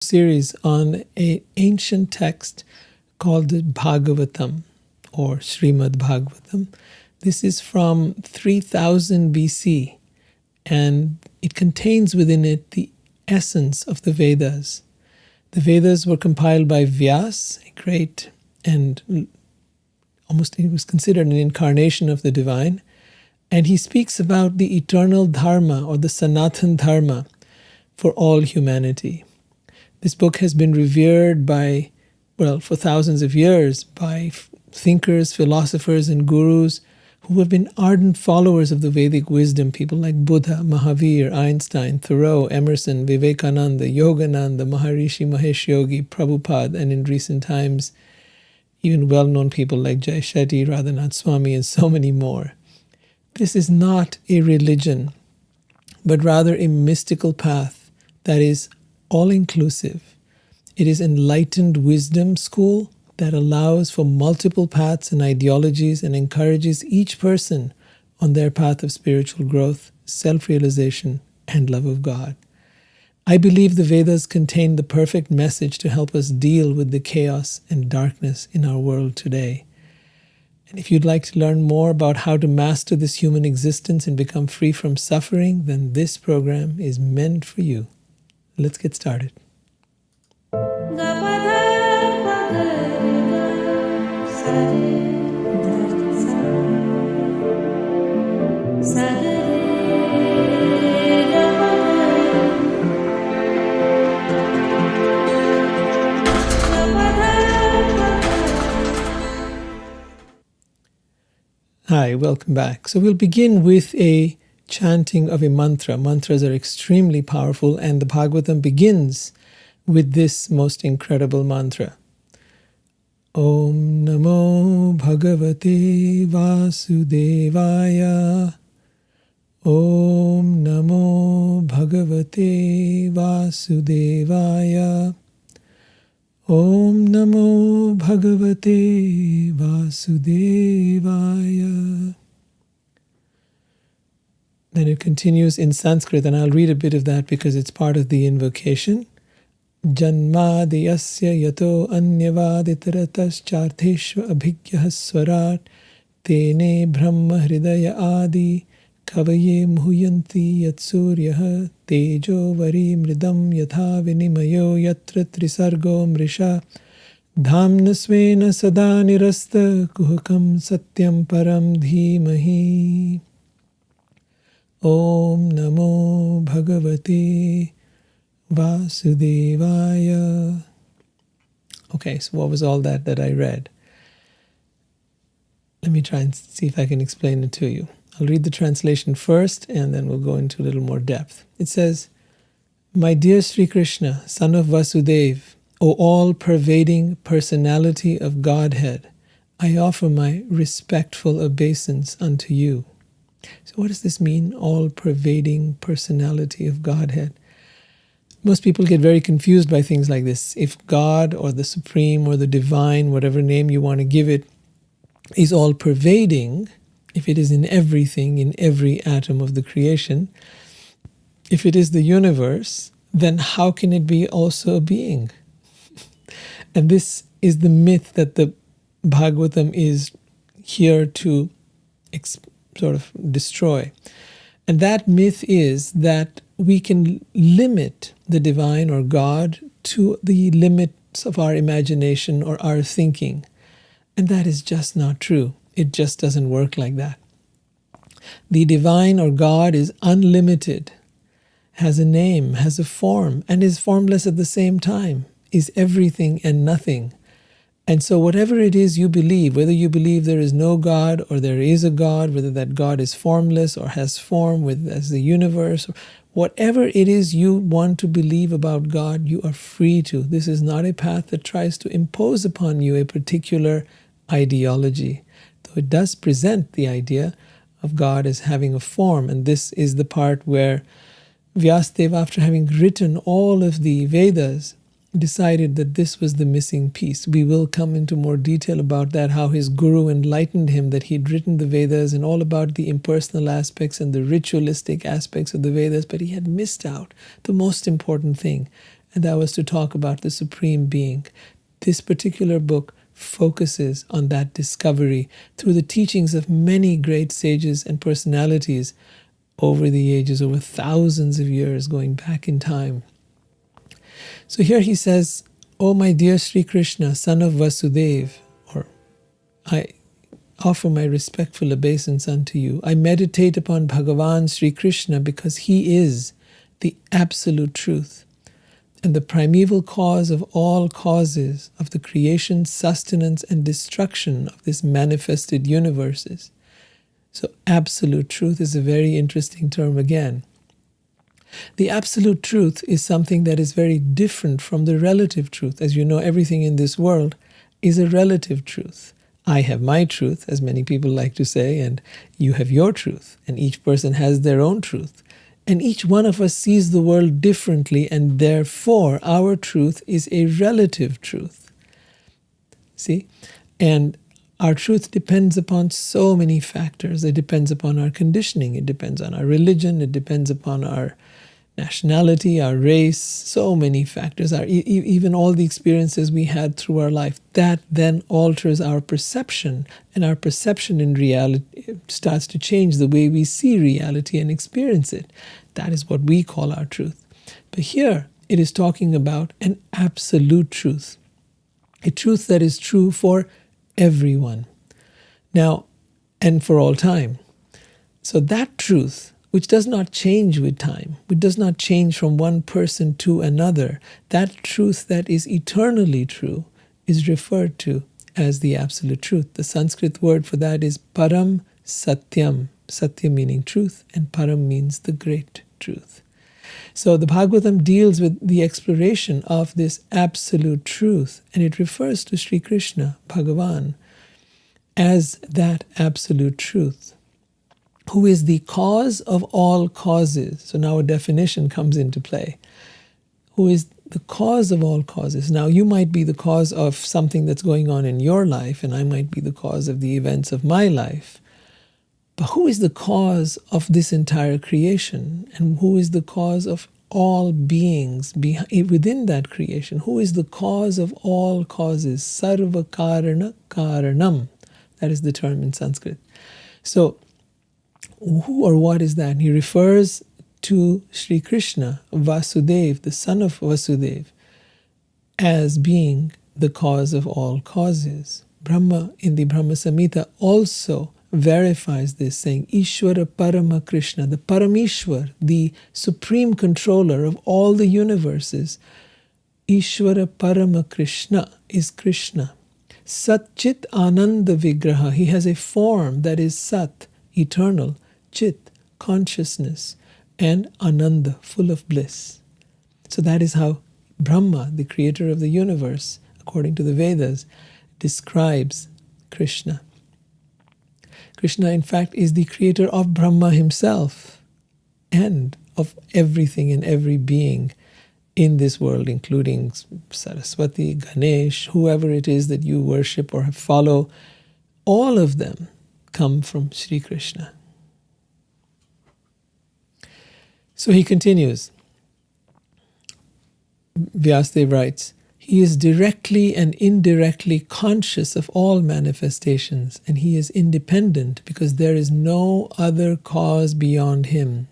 series on an ancient text called the Bhagavatam or Srimad Bhagavatam. This is from 3000 BC, and it contains within it the essence of the Vedas. The Vedas were compiled by Vyas, a great and almost he was considered an incarnation of the divine, and he speaks about the eternal Dharma or the Sanathan Dharma for all humanity. This book has been revered by, for thousands of years by thinkers, philosophers, and gurus who have been ardent followers of the Vedic wisdom, people like Buddha, Mahavir, Einstein, Thoreau, Emerson, Vivekananda, Yogananda, Maharishi Mahesh Yogi, Prabhupada, and in recent times, even well-known people like Jai Shetty, Radhanath Swami, and so many more. This is not a religion, but rather a mystical path that is all-inclusive. It is enlightened wisdom school that allows for multiple paths and ideologies and encourages each person on their path of spiritual growth, self-realization, and love of God. I believe the Vedas contain the perfect message to help us deal with the chaos and darkness in our world today. And if you'd like to learn more about how to master this human existence and become free from suffering, then this program is meant for you. Let's get started. Hi, welcome back. So we'll begin with a chanting of a mantra. Mantras are extremely powerful, and the Bhagavatam begins with this most incredible mantra. Om Namo Bhagavate Vasudevaya. Om Namo Bhagavate Vasudevaya. Om Namo Bhagavate Vasudevaya. Then it continues in Sanskrit, and I'll read a bit of that because it's part of the invocation. Janmadiyasya yato anyavaditarataschaर्थेष्व abhigyah swarat tene brahma hridaya adi kavaye muhyanti yatsuryah tejo vari mridam yatha vinimayo yatra trisargo mrisha dhamnasvena sada nirasta kuhakam satyam param dhimahi. Om Namo Bhagavate Vasudevaya. Okay, so what was all that I read? Let me try and see if I can explain it to you. I'll read the translation first, and then we'll go into a little more depth. It says, My dear Sri Krishna, son of Vasudeva, O all-pervading personality of Godhead, I offer my respectful obeisance unto you. So what does this mean, all-pervading personality of Godhead? Most people get very confused by things like this. If God or the Supreme or the Divine, whatever name you want to give it, is all-pervading, if it is in everything, in every atom of the creation, if it is the universe, then how can it be also a being? And this is the myth that the Bhagavatam is here to sort of destroy. And that myth is that we can limit the divine or God to the limits of our imagination or our thinking. And that is just not true. It just doesn't work like that. The divine or God is unlimited, has a name, has a form, and is formless at the same time, is everything and nothing. And so whatever it is you believe, whether you believe there is no God or there is a God, whether that God is formless or has form as the universe, whatever it is you want to believe about God, you are free to. This is not a path that tries to impose upon you a particular ideology, though it does present the idea of God as having a form. And this is the part where Vyasadeva, after having written all of the Vedas, decided that this was the missing piece. We will come into more detail about that, how his guru enlightened him that he'd written the Vedas and all about the impersonal aspects and the ritualistic aspects of the Vedas, but he had missed out the most important thing, and that was to talk about the Supreme Being. This particular book focuses on that discovery through the teachings of many great sages and personalities over the ages, over thousands of years going back in time. So here he says, "O my dear Sri Krishna, son of Vasudeva," or I offer my respectful obeisance unto you. I meditate upon Bhagavan Sri Krishna because he is the absolute truth and the primeval cause of all causes of the creation, sustenance, and destruction of this manifested universes. So absolute truth is a very interesting term again. The absolute truth is something that is very different from the relative truth. As you know, everything in this world is a relative truth. I have my truth, as many people like to say, and you have your truth, and each person has their own truth. And each one of us sees the world differently, and therefore our truth is a relative truth. See? And our truth depends upon so many factors. It depends upon our conditioning, it depends on our religion, it depends upon our nationality, our race, so many factors, even all the experiences we had through our life. That then alters our perception, and our perception in reality starts to change the way we see reality and experience it. That is what we call our truth. But here it is talking about an absolute truth, a truth that is true for everyone. Now, and for all time. So that truth, which does not change with time, which does not change from one person to another, that truth that is eternally true is referred to as the absolute truth. The Sanskrit word for that is param satyam. Satyam meaning truth, and param means the great truth. So the Bhagavatam deals with the exploration of this absolute truth, and it refers to Sri Krishna, Bhagavan, as that absolute truth, who is the cause of all causes. So now a definition comes into play. Who is the cause of all causes? Now you might be the cause of something that's going on in your life, and I might be the cause of the events of my life. But who is the cause of this entire creation? And who is the cause of all beings within that creation? Who is the cause of all causes? Sarva karana karanam. That is the term in Sanskrit. So who or what is that? And he refers to Sri Krishna, Vasudeva, the son of Vasudeva, as being the cause of all causes. Brahma in the Brahma Samhita also verifies this, saying Ishvara Parama Krishna, the Paramishwar, the supreme controller of all the universes. Ishvara Parama Krishna is Krishna. Sat Chit Ananda Vigraha, he has a form that is Sat, eternal, Chit, consciousness, and Ananda, full of bliss. So that is how Brahma, the creator of the universe, according to the Vedas, describes Krishna. Krishna, in fact, is the creator of Brahma himself and of everything and every being in this world, including Saraswati, Ganesh, whoever it is that you worship or follow. All of them come from Sri Krishna. So he continues. Vyasadeva writes, he is directly and indirectly conscious of all manifestations, and he is independent because there is no other cause beyond him.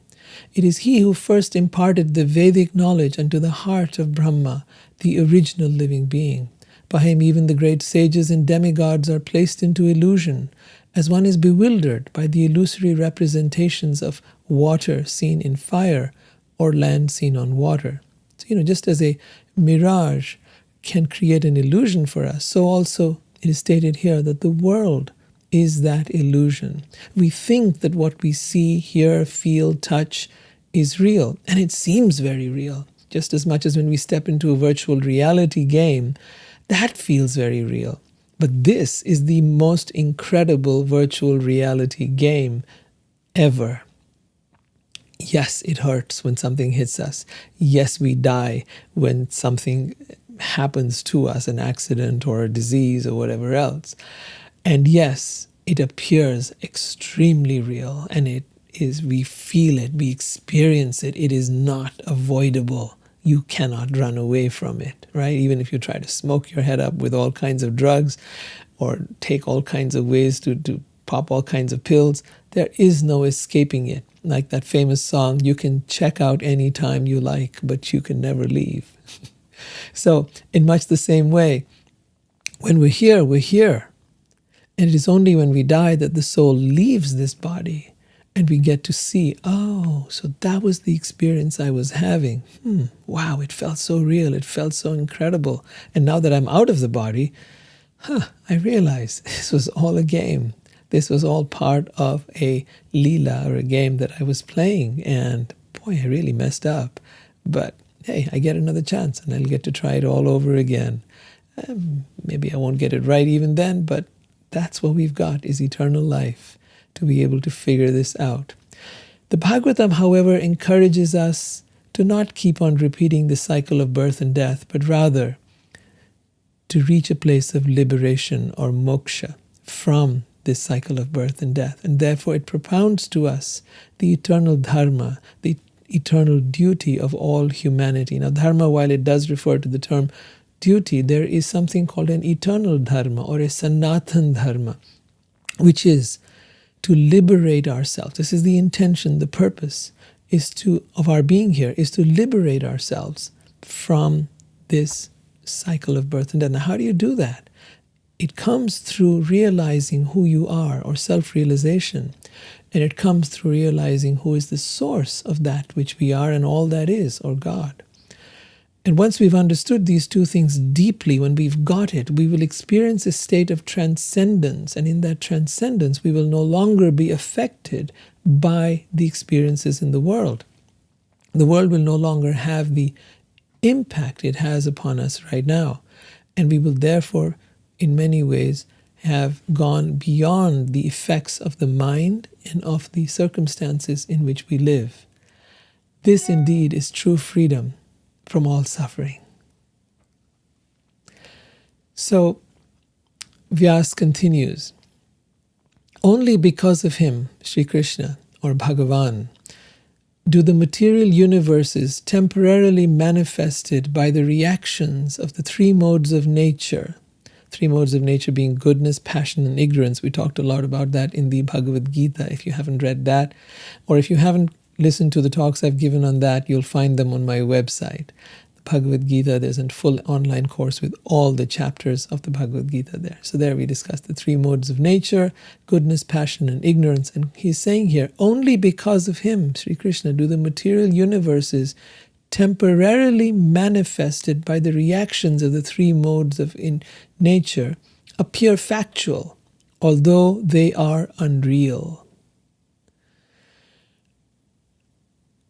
It is he who first imparted the Vedic knowledge unto the heart of Brahma, the original living being. By him even the great sages and demigods are placed into illusion, as one is bewildered by the illusory representations of water seen in fire or land seen on water. So, just as a mirage can create an illusion for us, so also it is stated here that the world is that illusion. We think that what we see, hear, feel, touch is real, and it seems very real. Just as much as when we step into a virtual reality game, that feels very real. But this is the most incredible virtual reality game ever. Yes, it hurts when something hits us. Yes, we die when something happens to us, an accident or a disease or whatever else. And yes, it appears extremely real, and we feel it, we experience it. It is not avoidable. you cannot run away from it, right? Even if you try to smoke your head up with all kinds of drugs or take all kinds of ways to pop all kinds of pills, there is no escaping it. Like that famous song, you can check out any time you like, but you can never leave. So in much the same way, when we're here, we're here. And it is only when we die that the soul leaves this body and we get to see, oh, so that was the experience I was having. Wow, it felt so real. It felt so incredible. And now that I'm out of the body, I realize this was all a game. This was all part of a leela, or a game that I was playing. And boy, I really messed up. But hey, I get another chance and I'll get to try it all over again. Maybe I won't get it right even then, but that's what we've got, is eternal life, to be able to figure this out. The Bhagavatam, however, encourages us to not keep on repeating the cycle of birth and death, but rather to reach a place of liberation or moksha from this cycle of birth and death. And therefore it propounds to us the eternal dharma, the eternal duty of all humanity. Now, dharma, while it does refer to the term duty, there is something called an eternal dharma, or a Sanathan Dharma, which is to liberate ourselves. This is the intention, the purpose of our being here, is to liberate ourselves from this cycle of birth and death. Now, how do you do that? It comes through realizing who you are, or self-realization. And it comes through realizing who is the source of that which we are and all that is, or God. And once we've understood these two things deeply, when we've got it, we will experience a state of transcendence. And in that transcendence, we will no longer be affected by the experiences in the world. The world will no longer have the impact it has upon us right now. And we will therefore, in many ways, have gone beyond the effects of the mind and of the circumstances in which we live. This indeed is true freedom from all suffering. So Vyas continues, only because of him, Sri Krishna or Bhagavan, do the material universes temporarily manifested by the reactions of the three modes of nature, three modes of nature being goodness, passion, and ignorance. We talked a lot about that in the Bhagavad Gita. If you haven't read that, or if you haven't listened to the talks I've given on that, you'll find them on my website. The Bhagavad Gita, there's a full online course with all the chapters of the Bhagavad Gita there. So there we discussed the three modes of nature, goodness, passion, and ignorance. And he's saying here, only because of him, Sri Krishna, do the material universes temporarily manifested by the reactions of the three modes of in nature appear factual, although they are unreal.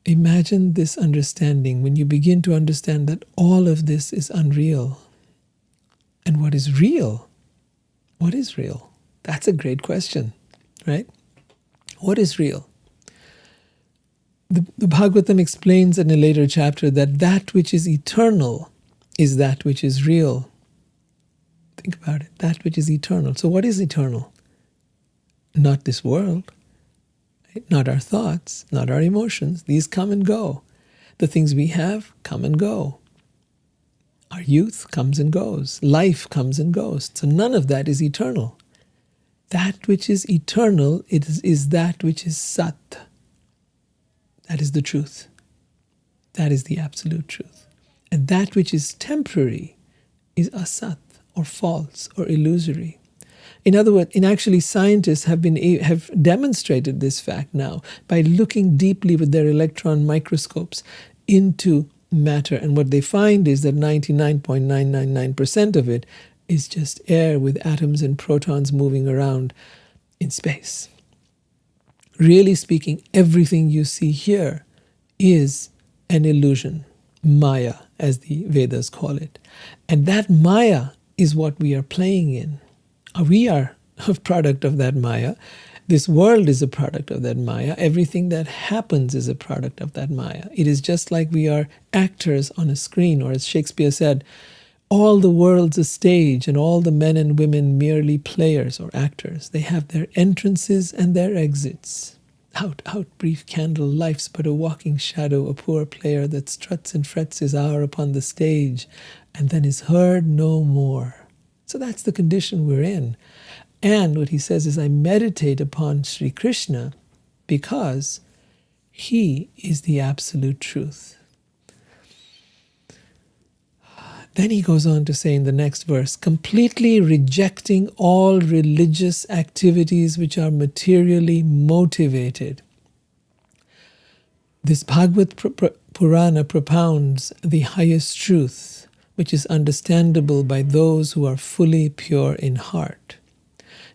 Imagine this understanding when you begin to understand that all of this is unreal. And what is real? What is real? That's a great question, right? What is real? The Bhagavatam explains in a later chapter that that which is eternal is that which is real. Think about it. That which is eternal. So what is eternal? Not this world. Not our thoughts, not our emotions. These come and go. The things we have come and go. Our youth comes and goes. Life comes and goes. So none of that is eternal. That which is eternal is that which is Sat. That is the truth. That is the absolute truth. And that which is temporary is Asat, or false, or illusory. In other words, actually scientists have demonstrated this fact now by looking deeply with their electron microscopes into matter. And what they find is that 99.999% of it is just air with atoms and protons moving around in space. Really speaking, everything you see here is an illusion, Maya, as the Vedas call it. And that Maya is what we are playing in. We are a product of that Maya. This world is a product of that Maya. Everything that happens is a product of that Maya. It is just like we are actors on a screen, or as Shakespeare said, all the world's a stage and all the men and women merely players or actors. They have their entrances and their exits. Out, out, brief candle, life's but a walking shadow, a poor player that struts and frets his hour upon the stage, and then is heard no more. So that's the condition we're in. And what he says is, I meditate upon Sri Krishna because he is the absolute truth. Then he goes on to say in the next verse, completely rejecting all religious activities which are materially motivated. This Bhagavat Purana propounds the highest truth, which is understandable by those who are fully pure in heart.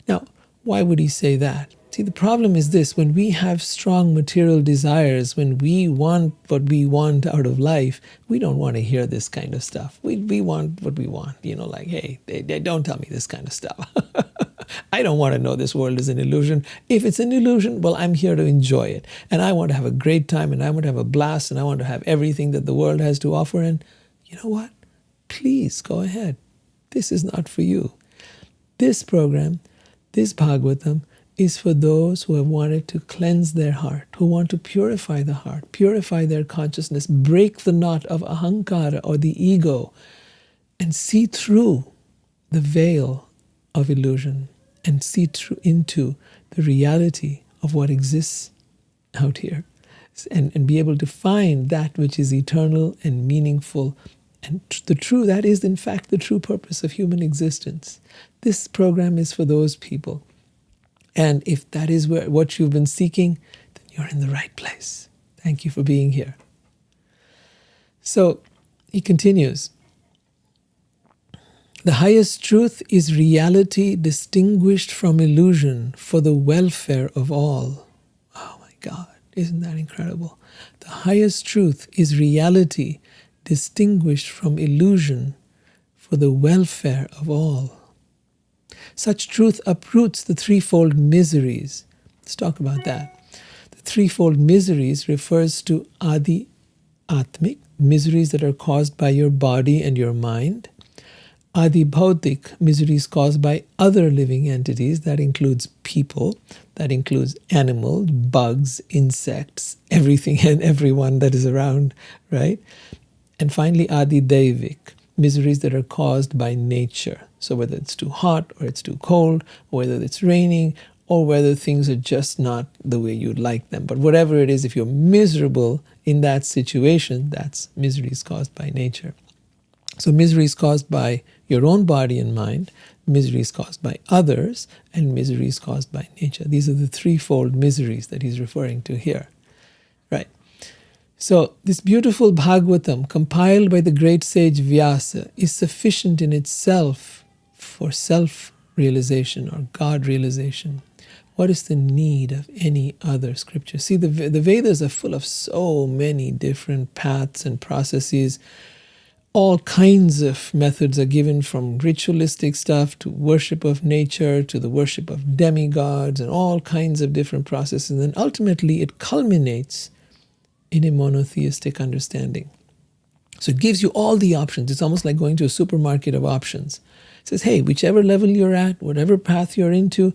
Now, why would he say that? See, the problem is this: when we have strong material desires, when we want what we want out of life, we don't want to hear this kind of stuff. We want what we want, like, hey, they don't tell me this kind of stuff. I don't want to know this world is an illusion. If it's an illusion, well, I'm here to enjoy it. And I want to have a great time, and I want to have a blast, and I want to have everything that the world has to offer. And you know what? Please go ahead. This is not for you. This program, this Bhagavatam, is for those who have wanted to cleanse their heart, who want to purify the heart, purify their consciousness, break the knot of ahankara or the ego, and see through the veil of illusion and see through into the reality of what exists out here, and be able to find that which is eternal and meaningful and the true, that is in fact the true purpose of human existence. This program is for those people. And if that is what you've been seeking, then you're in the right place. Thank you for being here. So he continues. The highest truth is reality distinguished from illusion for the welfare of all. Oh my God, isn't that incredible? The highest truth is reality distinguished from illusion for the welfare of all. Such truth uproots the threefold miseries. Let's talk about that. The threefold miseries refers to adi atmik, miseries that are caused by your body and your mind. Adi bhautik, miseries caused by other living entities. That includes people, that includes animals, bugs, insects, everything and everyone that is around, right? And finally, adi devik, miseries that are caused by nature. So whether it's too hot or it's too cold, or whether it's raining, or whether things are just not the way you'd like them. But whatever it is, if you're miserable in that situation, that's miseries caused by nature. So misery is caused by your own body and mind, misery is caused by others, and misery is caused by nature. These are the threefold miseries that he's referring to here. Right. So this beautiful Bhagavatam, compiled by the great sage Vyasa, is sufficient in itself for self-realization or God-realization. What is the need of any other scripture? See, the Vedas are full of so many different paths and processes. All kinds of methods are given, from ritualistic stuff to worship of nature to the worship of demigods, and all kinds of different processes. And then ultimately it culminates in a monotheistic understanding. So it gives you all the options. It's almost like going to a supermarket of options. It says, hey, whichever level you're at, whatever path you're into,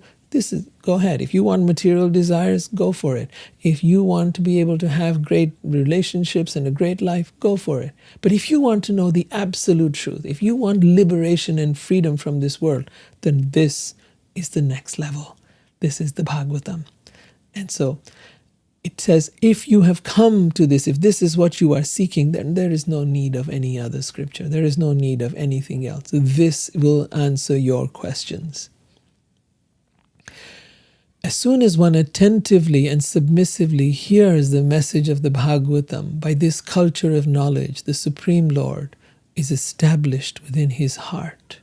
go ahead. If you want material desires, go for it. If you want to be able to have great relationships and a great life, go for it. But if you want to know the absolute truth, if you want liberation and freedom from this world, then this is the next level. This is the Bhagavatam. And so it says, if you have come to this, if this is what you are seeking, then there is no need of any other scripture. There is no need of anything else. This will answer your questions. As soon as one attentively and submissively hears the message of the Bhagavatam, by this culture of knowledge, the Supreme Lord is established within his heart.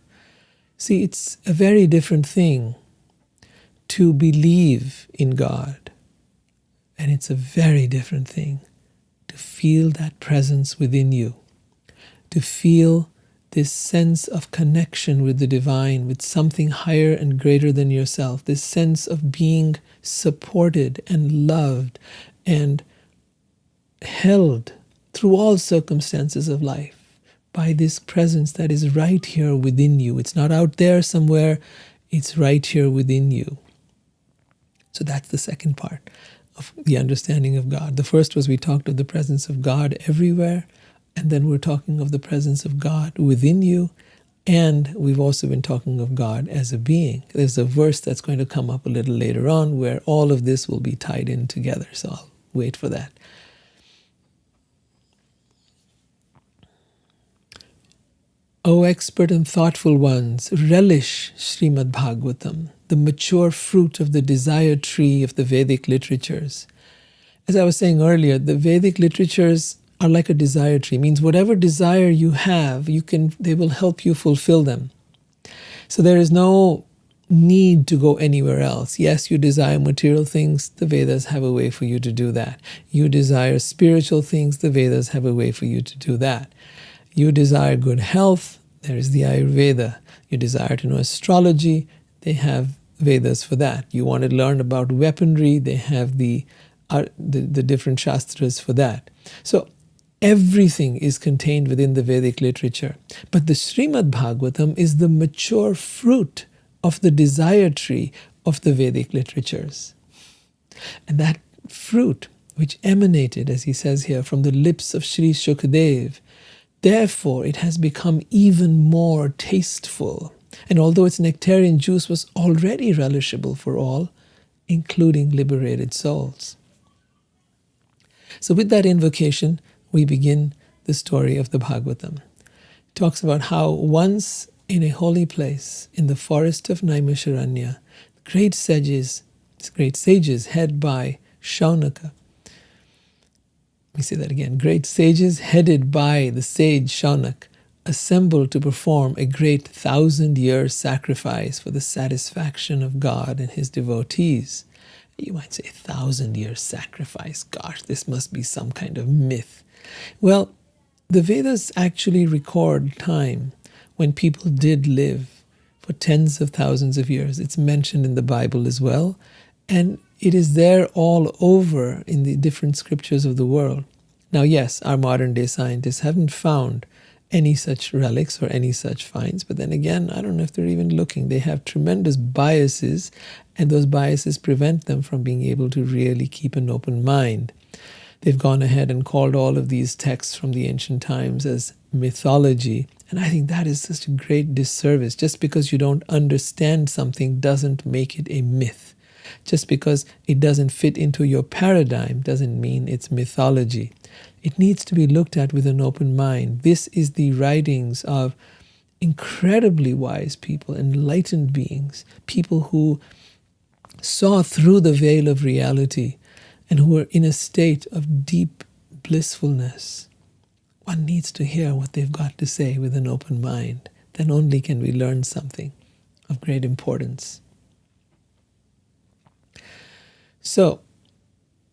See, it's a very different thing to believe in God. And it's a very different thing to feel that presence within you, to feel this sense of connection with the divine, with something higher and greater than yourself, this sense of being supported and loved and held through all circumstances of life by this presence that is right here within you. It's not out there somewhere, it's right here within you. So that's the second part of the understanding of God. The first was we talked of the presence of God everywhere, and then we're talking of the presence of God within you, and we've also been talking of God as a being. There's a verse that's going to come up a little later on where all of this will be tied in together, so I'll wait for that. O expert and thoughtful ones, relish Srimad Bhagavatam, the mature fruit of the desire tree of the Vedic literatures. As I was saying earlier, the Vedic literatures are like a desire tree. It means whatever desire you have, they will help you fulfill them. So there is no need to go anywhere else. Yes, you desire material things, the Vedas have a way for you to do that. You desire spiritual things, the Vedas have a way for you to do that. You desire good health, there is the Ayurveda. You desire to know astrology, they have Vedas for that. You want to learn about weaponry, they have the different shastras for that. So everything is contained within the Vedic literature. But the Srimad Bhagavatam is the mature fruit of the desire tree of the Vedic literatures. And that fruit, which emanated, as he says here, from the lips of Sri Shukadev, therefore it has become even more tasteful. And although its nectarian juice was already relishable for all, including liberated souls. So with that invocation, we begin the story of the Bhagavatam. It talks about how once in a holy place, in the forest of Naimisharanya, great sages headed by Shaunaka. Let me say that again. Great sages headed by the sage Shaunak assembled to perform a great 1,000-year sacrifice for the satisfaction of God and his devotees. You might say 1,000-year sacrifice. Gosh, this must be some kind of myth. Well, the Vedas actually record time when people did live for tens of thousands of years. It's mentioned in the Bible as well. And it is there all over in the different scriptures of the world. Now, yes, our modern day scientists haven't found any such relics or any such finds. But then again, I don't know if they're even looking. They have tremendous biases, and those biases prevent them from being able to really keep an open mind. They've gone ahead and called all of these texts from the ancient times as mythology. And I think that is such a great disservice. Just because you don't understand something doesn't make it a myth. Just because it doesn't fit into your paradigm doesn't mean it's mythology. It needs to be looked at with an open mind. This is the writings of incredibly wise people, enlightened beings, people who saw through the veil of reality and who were in a state of deep blissfulness. One needs to hear what they've got to say with an open mind. Then only can we learn something of great importance. So,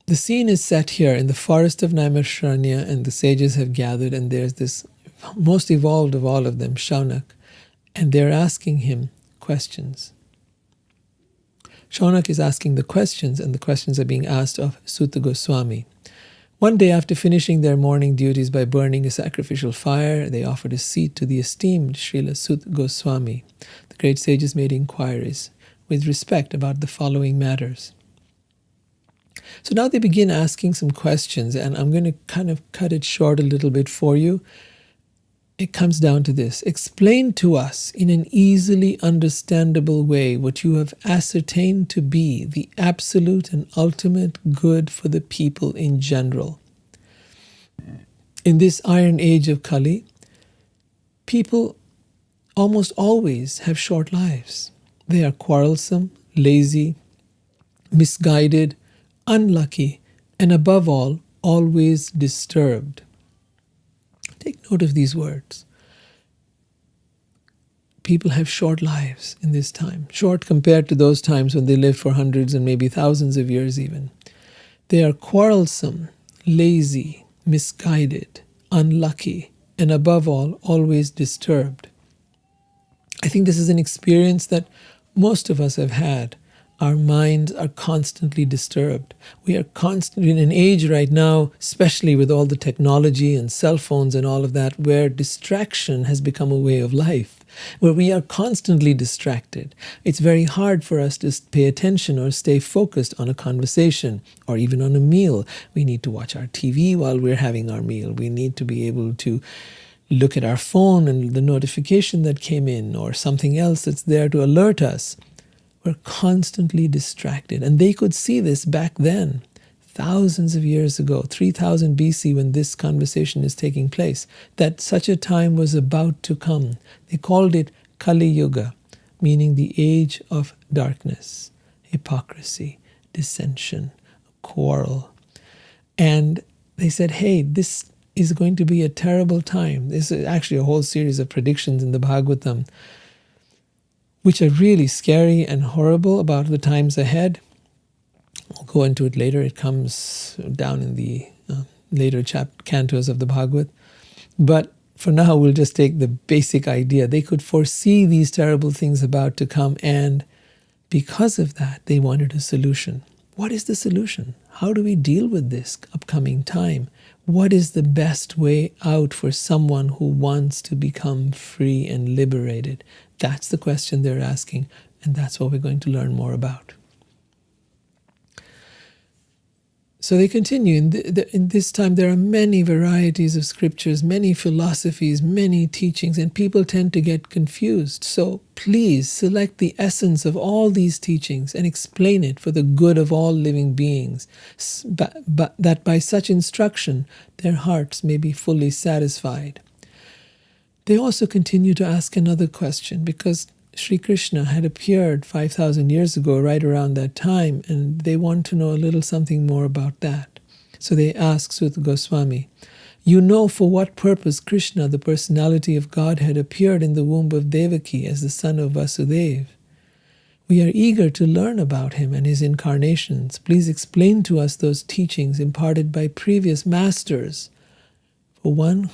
the scene is set here in the forest of Naimisharanya, and the sages have gathered, and there's this most evolved of all of them, Shaunak, and they're asking him questions. Shaunak is asking the questions, and the questions are being asked of Suta Goswami. One day, after finishing their morning duties by burning a sacrificial fire, they offered a seat to the esteemed Srila Suta Goswami. The great sages made inquiries with respect about the following matters. So now they begin asking some questions, and I'm going to kind of cut it short a little bit for you. It comes down to this. Explain to us in an easily understandable way what you have ascertained to be the absolute and ultimate good for the people in general. In this iron age of Kali, people almost always have short lives. They are quarrelsome, lazy, misguided, unlucky, and above all, always disturbed. Take note of these words. People have short lives in this time, short compared to those times when they lived for hundreds and maybe thousands of years even. They are quarrelsome, lazy, misguided, unlucky, and above all, always disturbed. I think this is an experience that most of us have had our minds are constantly disturbed. We are constantly in an age right now, especially with all the technology and cell phones and all of that, where distraction has become a way of life, where we are constantly distracted. It's very hard for us to pay attention or stay focused on a conversation or even on a meal. We need to watch our TV while we're having our meal. We need to be able to look at our phone and the notification that came in or something else that's there to alert us. We're constantly distracted. And they could see this back then, thousands of years ago, 3000 BC, when this conversation is taking place, that such a time was about to come. They called it Kali Yuga, meaning the age of darkness, hypocrisy, dissension, quarrel. And they said, hey, this is going to be a terrible time. This is actually a whole series of predictions in the Bhagavatam, which are really scary and horrible about the times ahead. I'll go into it later. It comes down in the later cantos of the Bhagavat. But for now, we'll just take the basic idea. They could foresee these terrible things about to come, and because of that, they wanted a solution. What is the solution? How do we deal with this upcoming time? What is the best way out for someone who wants to become free and liberated? That's the question they're asking, and that's what we're going to learn more about. So they continue. In this time, there are many varieties of scriptures, many philosophies, many teachings, and people tend to get confused. So please select the essence of all these teachings and explain it for the good of all living beings, but that by such instruction, their hearts may be fully satisfied. They also continue to ask another question, because Sri Krishna had appeared 5,000 years ago, right around that time, and they want to know a little something more about that. So they ask Suta Goswami, you know for what purpose Krishna, the personality of Godhead, appeared in the womb of Devaki as the son of Vasudeva. We are eager to learn about him and his incarnations. Please explain to us those teachings imparted by previous masters. For one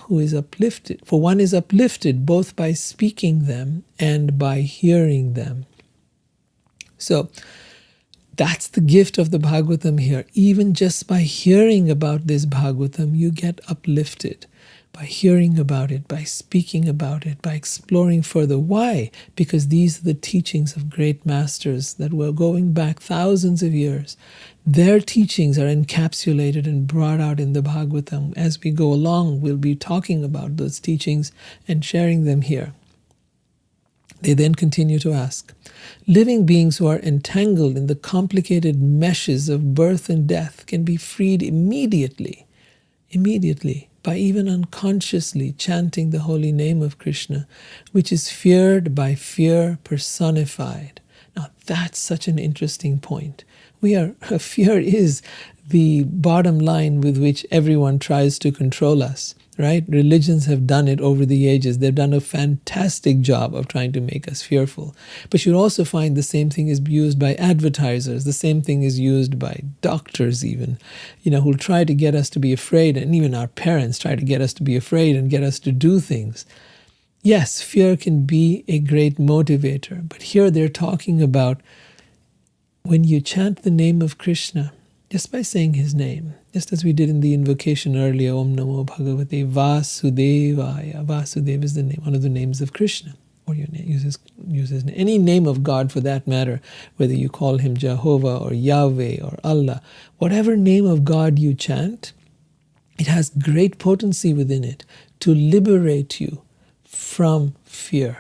is uplifted both by speaking them and by hearing them. So that's the gift of the Bhagavatam here. Even just by hearing about this Bhagavatam, you get uplifted. By hearing about it, by speaking about it, by exploring further. Why? Because these are the teachings of great masters that were going back thousands of years. Their teachings are encapsulated and brought out in the Bhagavatam. As we go along, we'll be talking about those teachings and sharing them here. They then continue to ask, living beings who are entangled in the complicated meshes of birth and death can be freed immediately, by even unconsciously chanting the holy name of Krishna, which is feared by fear personified. Now that's such an interesting point. Fear is the bottom line with which everyone tries to control us, right? Religions have done it over the ages. They've done a fantastic job of trying to make us fearful. But you'll also find the same thing is used by advertisers. The same thing is used by doctors even, who'll try to get us to be afraid. And even our parents try to get us to be afraid and get us to do things. Yes, fear can be a great motivator. But here they're talking about when you chant the name of Krishna, just by saying his name, just as we did in the invocation earlier, Om Namo Bhagavate Vasudevaya. Vasudeva is the name, one of the names of Krishna, or you uses any name of God for that matter, whether you call him Jehovah or Yahweh or Allah, whatever name of God you chant, it has great potency within it to liberate you from fear.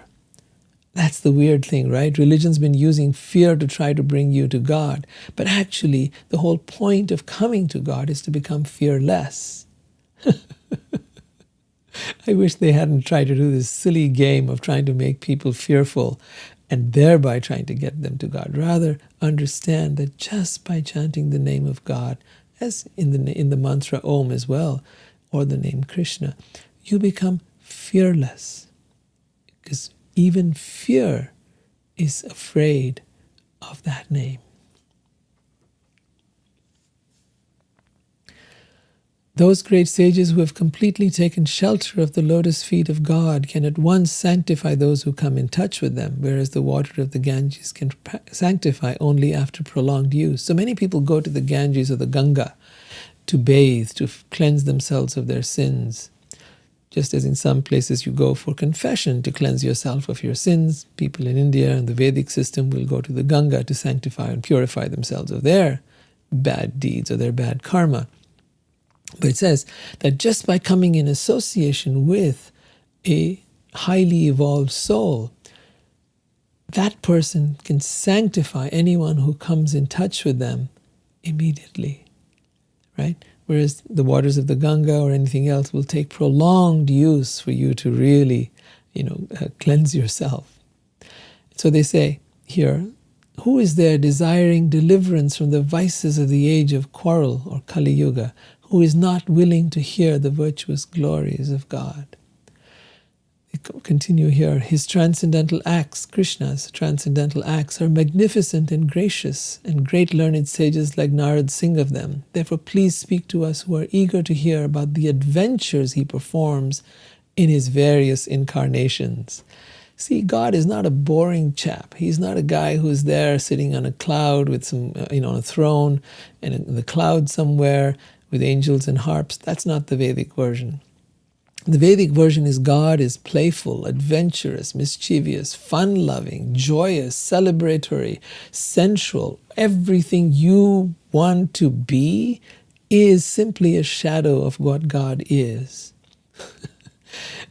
That's the weird thing, right? Religion's been using fear to try to bring you to God. But actually, the whole point of coming to God is to become fearless. I wish they hadn't tried to do this silly game of trying to make people fearful and thereby trying to get them to God. Rather, understand that just by chanting the name of God, as in the mantra Om as well, or the name Krishna, you become fearless. Because even fear is afraid of that name. Those great sages who have completely taken shelter of the lotus feet of God can at once sanctify those who come in touch with them, whereas the water of the Ganges can sanctify only after prolonged use. So many people go to the Ganges or the Ganga to bathe, to cleanse themselves of their sins. Just as in some places you go for confession to cleanse yourself of your sins, people in India and the Vedic system will go to the Ganga to sanctify and purify themselves of their bad deeds or their bad karma. But it says that just by coming in association with a highly evolved soul, that person can sanctify anyone who comes in touch with them immediately, right? Whereas the waters of the Ganga or anything else will take prolonged use for you to really, cleanse yourself. So they say here, who is there desiring deliverance from the vices of the age of quarrel or Kali Yuga, who is not willing to hear the virtuous glories of God? They continue here. His transcendental acts, Krishna's transcendental acts, are magnificent and gracious, and great learned sages like Narad sing of them. Therefore, please speak to us who are eager to hear about the adventures he performs in his various incarnations. See, God is not a boring chap. He's not a guy who's there sitting on a cloud with some, on a throne and in the cloud somewhere with angels and harps. That's not the Vedic version. The Vedic version is God is playful, adventurous, mischievous, fun-loving, joyous, celebratory, sensual. Everything you want to be is simply a shadow of what God is.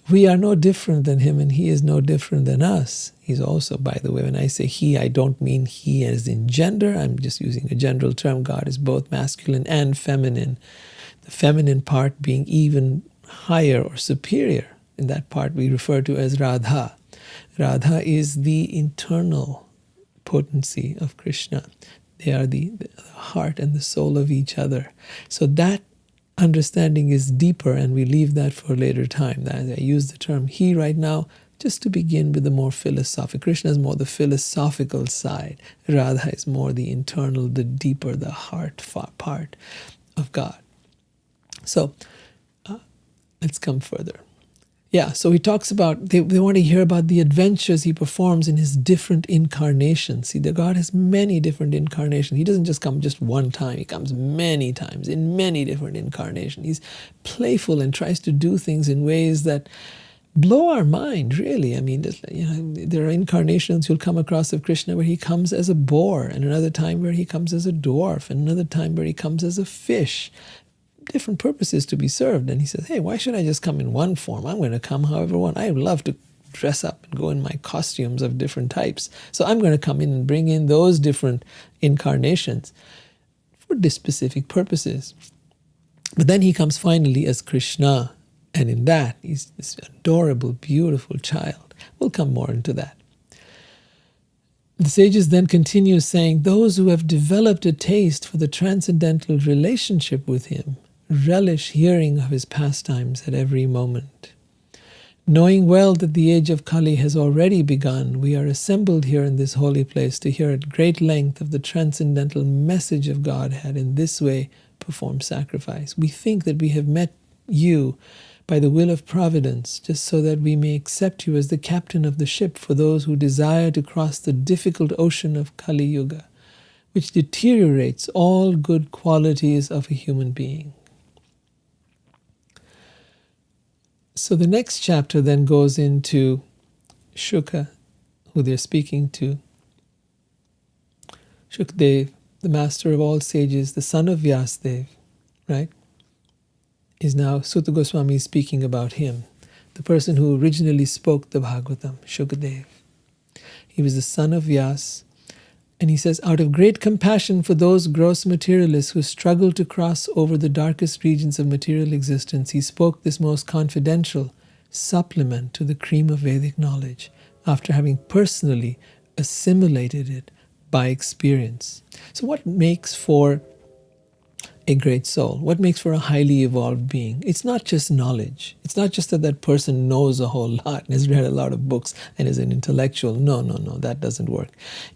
We are no different than him, and he is no different than us. He's also, by the way, when I say he, I don't mean he as in gender. I'm just using a general term. God is both masculine and feminine. The feminine part being even higher or superior. In that part we refer to as Radha. Radha is the internal potency of Krishna. They are the heart and the soul of each other. So that understanding is deeper, and we leave that for a later time. That I use the term he right now just to begin with the more philosophical. Krishna is more the philosophical side. Radha is more the internal, the deeper, the heart part of God. So let's come further. Yeah, so he talks about, they want to hear about the adventures he performs in his different incarnations. See, the God has many different incarnations. He doesn't just come just one time. He comes many times in many different incarnations. He's playful and tries to do things in ways that blow our mind, really. I mean, there are incarnations you'll come across of Krishna where he comes as a boar, and another time where he comes as a dwarf, and another time where he comes as a fish. Different purposes to be served. And he says, hey, why should I just come in one form? I'm going to come however one. I love to dress up and go in my costumes of different types. So I'm going to come in and bring in those different incarnations for this specific purposes. But then he comes finally as Krishna. And in that, he's this adorable, beautiful child. We'll come more into that. The sages then continue saying, those who have developed a taste for the transcendental relationship with him relish hearing of his pastimes at every moment. Knowing well that the age of Kali has already begun, we are assembled here in this holy place to hear at great length of the transcendental message of Godhead, in this way perform sacrifice. We think that we have met you by the will of providence, just so that we may accept you as the captain of the ship for those who desire to cross the difficult ocean of Kali Yuga, which deteriorates all good qualities of a human being. So the next chapter then goes into Shuka, who they're speaking to. Shukdev, the master of all sages, the son of Vyasadev, right, is now Sutta Goswami speaking about him, the person who originally spoke the Bhagavatam, Shukdev. He was the son of Vyas, and he says, out of great compassion for those gross materialists who struggle to cross over the darkest regions of material existence, he spoke this most confidential supplement to the cream of Vedic knowledge, after having personally assimilated it by experience. So what makes for a great soul? What makes for a highly evolved being? It's not just knowledge. It's not just that that person knows a whole lot and has read a lot of books and is an intellectual. No, no, no, that doesn't work.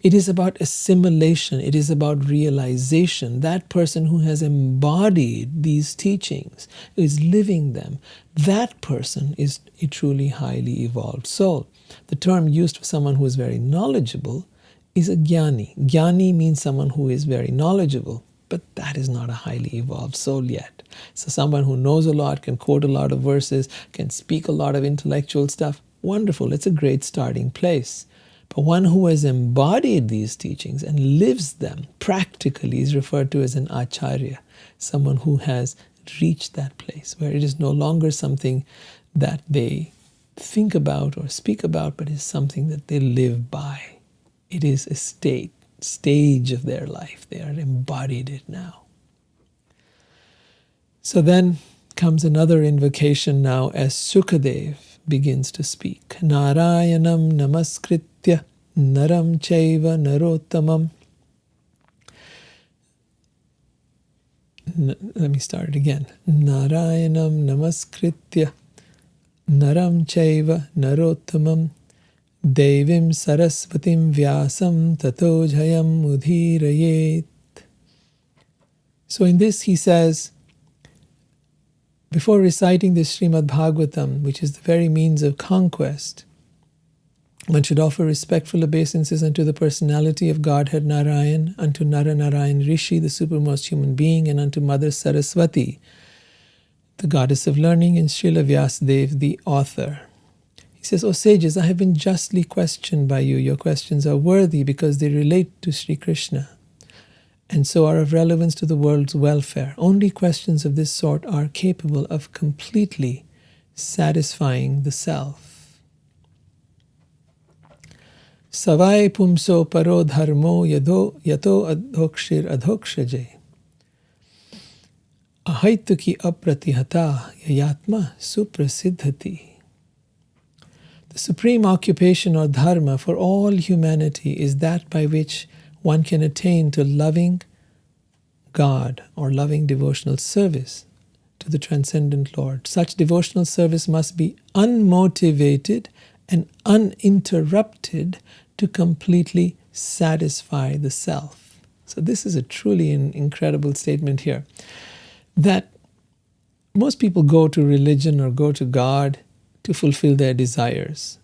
It is about assimilation. It is about realization. That person who has embodied these teachings, is living them, that person is a truly highly evolved soul. The term used for someone who is very knowledgeable is a jnani. Jnani means someone who is very knowledgeable. But that is not a highly evolved soul yet. So someone who knows a lot, can quote a lot of verses, can speak a lot of intellectual stuff, wonderful. It's a great starting place. But one who has embodied these teachings and lives them practically is referred to as an acharya, someone who has reached that place where it is no longer something that they think about or speak about, but is something that they live by. It is a stage of their life. They are embodied it now. So then comes another invocation now as Sukadev begins to speak. Narayanam namaskritya naram chaiva narottamam. Let me start it again. Narayanam namaskritya naram chaiva narottamam. Devim Sarasvatim Vyasam Tato Jayam Udhirayet. So in this he says, before reciting this Srimad Bhagavatam, which is the very means of conquest, one should offer respectful obeisances unto the personality of Godhead Narayan, unto Naranarayan Rishi, the supermost human being, and unto Mother Saraswati, the goddess of learning, and Srila Vyasadeva, the author. He says, O sages, I have been justly questioned by you. Your questions are worthy because they relate to Sri Krishna and so are of relevance to the world's welfare. Only questions of this sort are capable of completely satisfying the self. Savai pumso paro dharmo yato adhokshir adhokshaje. Ahaituki apratihata yayatma suprasiddhati. The supreme occupation or dharma for all humanity is that by which one can attain to loving God or loving devotional service to the transcendent Lord. Such devotional service must be unmotivated and uninterrupted to completely satisfy the self. So this is a truly an incredible statement here. That most people go to religion or go to God to fulfill their desires.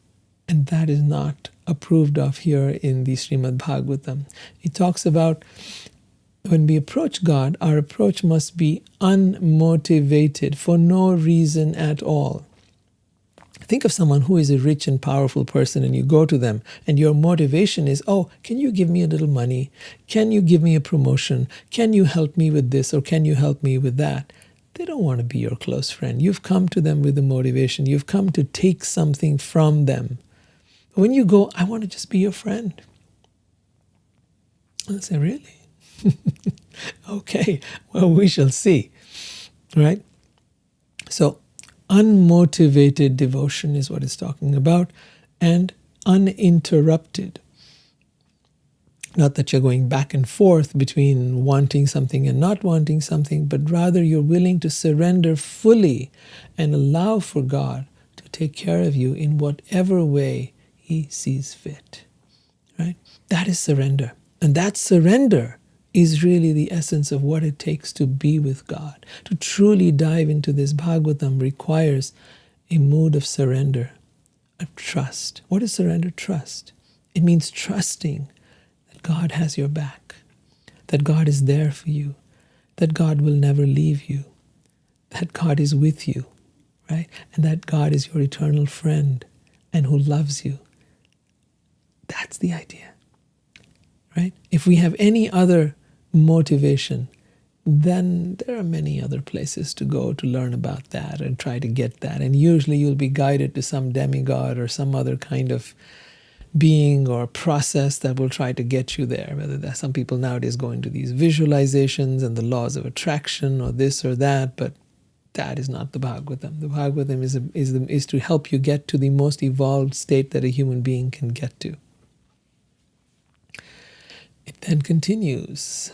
And that is not approved of here in the Srimad Bhagavatam. It talks about when we approach God, our approach must be unmotivated for no reason at all. Think of someone who is a rich and powerful person and you go to them and your motivation is, oh, can you give me a little money? Can you give me a promotion? Can you help me with this or can you help me with that? They don't want to be your close friend. You've come to them with a motivation. You've come to take something from them. When you go, I want to just be your friend. I say, really? Okay, well, we shall see. Right? So, unmotivated devotion is what it's talking about, and uninterrupted. Not that you're going back and forth between wanting something and not wanting something, but rather you're willing to surrender fully and allow for God to take care of you in whatever way He sees fit. Right? That is surrender. And that surrender is really the essence of what it takes to be with God. To truly dive into this Bhagavatam requires a mood of surrender, of trust. What is surrender? Trust. It means trusting that God has your back, that God is there for you, that God will never leave you, that God is with you, right? And that God is your eternal friend and who loves you. That's the idea, right? If we have any other motivation, then there are many other places to go to learn about that and try to get that. And usually you'll be guided to some demigod or some other kind of being or process that will try to get you there. Whether that's some people nowadays go into these visualizations and the laws of attraction or this or that, but that is not the Bhagavatam. The Bhagavatam is to help you get to the most evolved state that a human being can get to. It then continues.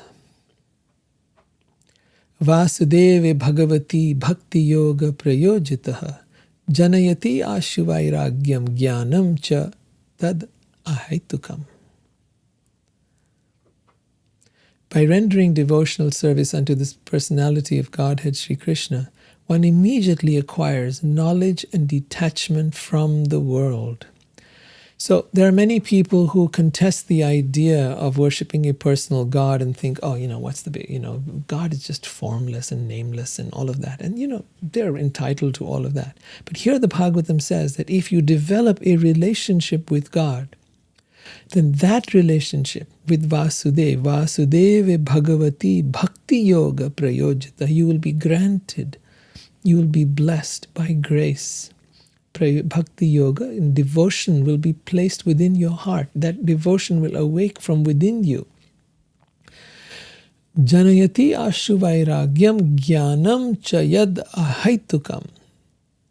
Vasudeve Bhagavati Bhakti Yoga Prayojitaha Janayati Ashuvairagyam Jnanam Cha Tad Ahaitukam. By rendering devotional service unto this personality of Godhead Sri Krishna, one immediately acquires knowledge and detachment from the world. So there are many people who contest the idea of worshiping a personal God and think, oh, what's the big, God is just formless and nameless and all of that. And, they're entitled to all of that. But here the Bhagavatam says that if you develop a relationship with God, then that relationship with Vasudeva Bhagavati Bhakti Yoga Prayojita, you will be granted, you will be blessed by grace. Bhakti Yoga, and devotion will be placed within your heart. That devotion will awake from within you. Janayati ashuvairagyam jnanam chayad ahaitukam.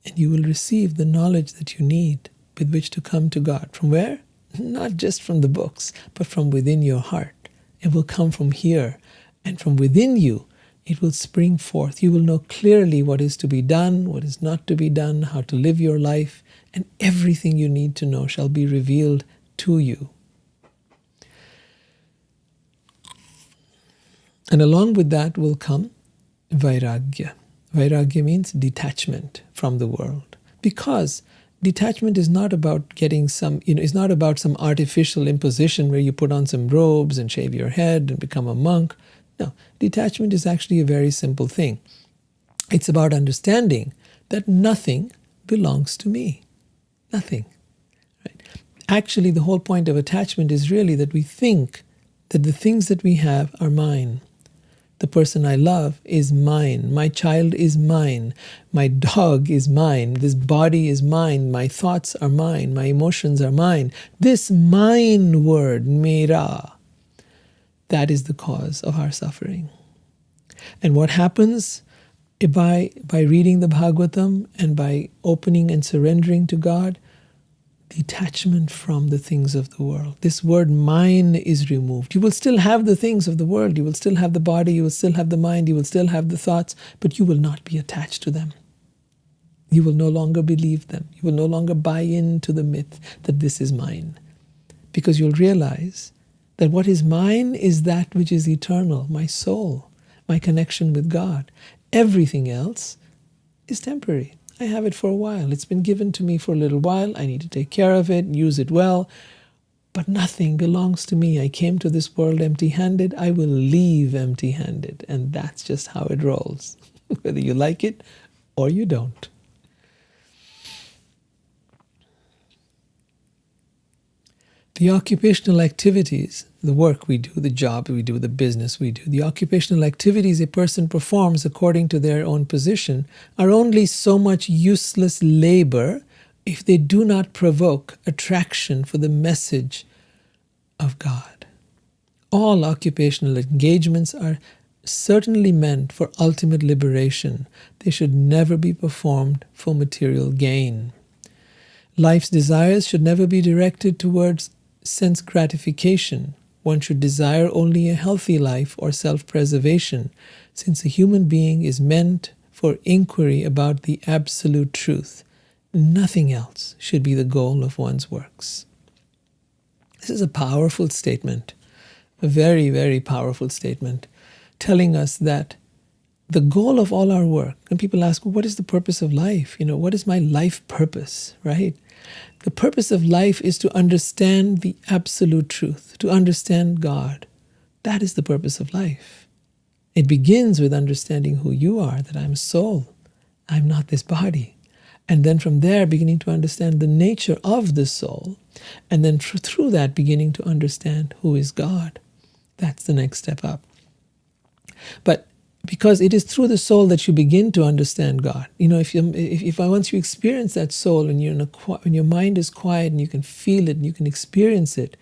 And you will receive the knowledge that you need with which to come to God. From where? Not just from the books, but from within your heart. It will come from here. And from within you, it will spring forth. You will know clearly what is to be done, what is not to be done, how to live your life, and everything you need to know shall be revealed to you. And along with that will come vairagya. Vairagya means detachment from the world. Because detachment is not about getting it's not about some artificial imposition where you put on some robes and shave your head and become a monk. No, detachment is actually a very simple thing. It's about understanding that nothing belongs to me. Nothing. Right? Actually, the whole point of attachment is really that we think that the things that we have are mine. The person I love is mine. My child is mine. My dog is mine. This body is mine. My thoughts are mine. My emotions are mine. This mine word, mera, that is the cause of our suffering. And what happens by reading the Bhagavatam and by opening and surrendering to God? Detachment from the things of the world. This word mine is removed. You will still have the things of the world. You will still have the body. You will still have the mind. You will still have the thoughts. But you will not be attached to them. You will no longer believe them. You will no longer buy into the myth that this is mine. Because you'll realize that what is mine is that which is eternal, my soul, my connection with God. Everything else is temporary. I have it for a while. It's been given to me for a little while. I need to take care of it, use it well. But nothing belongs to me. I came to this world empty-handed. I will leave empty-handed. And that's just how it rolls, whether you like it or you don't. The occupational activities, the work we do, the job we do, the business we do, the occupational activities a person performs according to their own position are only so much useless labor if they do not provoke attraction for the message of God. All occupational engagements are certainly meant for ultimate liberation. They should never be performed for material gain. Life's desires should never be directed towards sense gratification. One should desire only a healthy life or self-preservation, since a human being is meant for inquiry about the absolute truth. Nothing else should be the goal of one's works. This is a powerful statement, a very, very powerful statement, telling us that the goal of all our work, and people ask, well, what is the purpose of life? What is my life purpose, right? The purpose of life is to understand the absolute truth, to understand God. That is the purpose of life. It begins with understanding who you are, that I'm a soul. I'm not this body. And then from there, beginning to understand the nature of the soul. And then through that, beginning to understand who is God. That's the next step up. But because it is through the soul that you begin to understand God. If once you experience that soul and when your mind is quiet and you can feel it and you can experience it,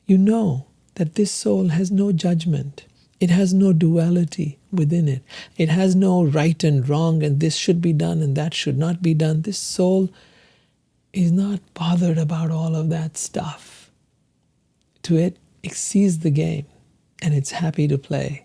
you know that this soul has no judgment. It has no duality within it. It has no right and wrong and this should be done and that should not be done. This soul is not bothered about all of that stuff. To it sees the game and it's happy to play.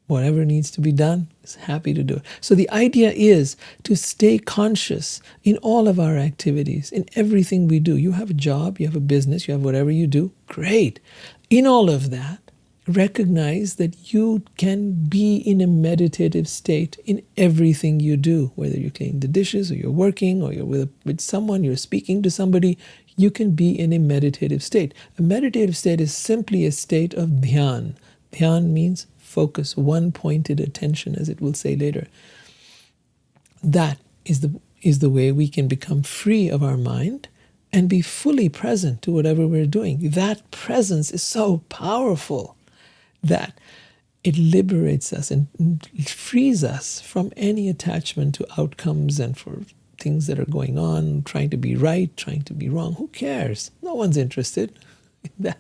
Whatever needs to be done, is happy to do it. So the idea is to stay conscious in all of our activities, in everything we do. You have a job, you have a business, you have whatever you do, great. In all of that, recognize that you can be in a meditative state in everything you do, whether you're cleaning the dishes or you're working or you're with someone, you're speaking to somebody, you can be in a meditative state. A meditative state is simply a state of dhyan. Dhyan means focus, one-pointed attention, as it will say later. That is the way we can become free of our mind and be fully present to whatever we're doing. That presence is so powerful that it liberates us and frees us from any attachment to outcomes and for things that are going on, trying to be right, trying to be wrong. Who cares? No one's interested in that.